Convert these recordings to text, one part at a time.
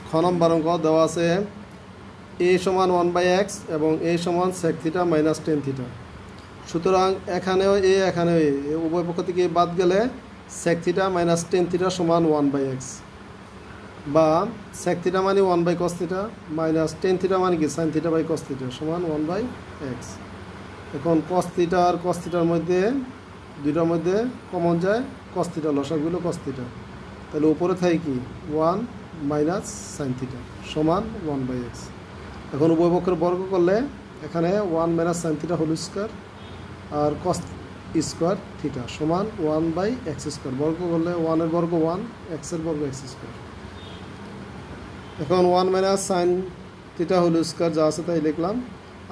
খ নম্বর অঙ্ক দেওয়া আছে a সমান 1/x এবং a সমান sec θ মাইনাস tan θ। সুতরাং এখানেও a এখানেও a উভয় পক্ষ থেকে বাদ গেলে sec θ মাইনাস tan θ সমান 1/x বা sec θ মানে 1/cos θ মাইনাস tan θ মানে কি sin θ বাই cos θ সমান 1/x। এখন cos θ আর cos θ এর মধ্যে দুইটার মধ্যে কমন যায় cos θ, লসাগুলো cos θ, তাহলে উপরে থাকে কি 1 মাইনাস sin θ সমান 1/x। এখন উভয় পক্ষের বর্গ করলে এখানে 1 মাইনাস sin θ হোল স্কয়ার আর cos স্কয়ার θ সমান 1/x স্কয়ার। বর্গ করলে 1 এর বর্গ 1, x এর বর্গ x স্কয়ার। এখন 1 মাইনাস sin θ হোল স্কয়ার যা আছে তাই লিখলাম,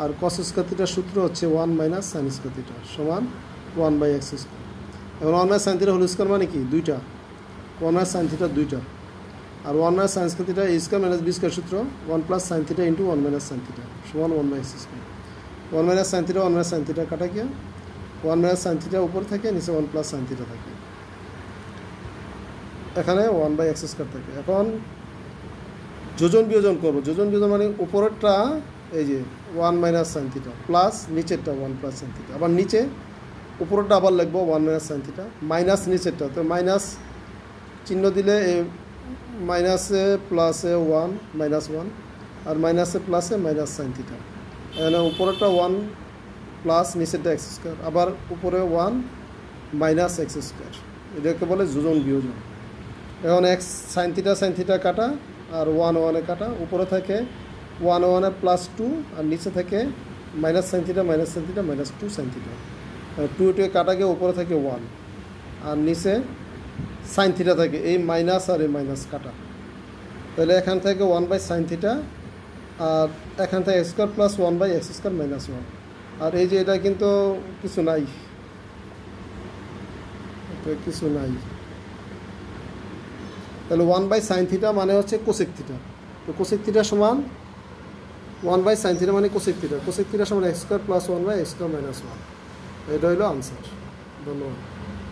আর cos স্কয়ার θ সূত্র হচ্ছে 1 মাইনাস sin স্কয়ার θ সমান 1/x স্কয়ার। এখন 1 মাইনাস sin θ হোল স্কয়ার মানে কি দুইটা, 1 মাইনাস sin θ দুইটা, আর 1 minus sin square θ a square minus b square সূত্র 1 plus sin θ into 1 minus sin θ সমান 1/x square. 1 minus sin θ 1 minus sin θ কাটা গিয়ে 1 মাইনাস sin θ উপর থাকে, নিচে 1 প্লাস sin θ থাকে, এখানে 1/x স্কয়ার থাকে। এখন যোজন বিয়োজন করব, যোজন বিয়োজন মানে উপরেরটা এই যে 1 মাইনাস sin θ প্লাস নিচেরটা 1 প্লাস sin θ, আবার নিচে উপরেরটা আবার লিখবো 1 মাইনাস sin θ মাইনাস নিচেরটা, তো মাইনাস চিহ্ন দিলে মাইনাসে প্লাসে 1 মাইনাস 1 আর মাইনাসে প্লাসে মাইনাস sin θ। এখানে উপরেরটা 1 প্লাস নিচেরটা x স্কয়ার, আবার উপরে 1 মাইনাস x স্কয়ার, এটাকে বলে যোজন বিয়োজন। এখন x sin θ কাটা আর 1 1 এ কাটা, উপরে থাকে 1 1 এ প্লাস 2 আর নিচে থাকে minus sin θ minus minus 2 sin θ। 2 2 কাটা গিয়ে উপরে থাকে 1 আর নিচে sin θ থাকে, এই মাইনাস আর এই মাইনাস কাটা, তাহলে এখান থেকে 1/sin θ আর এখান থেকে x square plus 1/x square minus 1, আর এই যে এটা কিন্তু কিছু নাই, কিছু নাই, তাহলে 1/sin θ মানে হচ্ছে cosec θ, তো cosec θ সমান 1/sin θ মানে cosec θ, cosec θ সমান x square plus 1/x square minus 1। এটা হলো আনসার। ধন্যবাদ।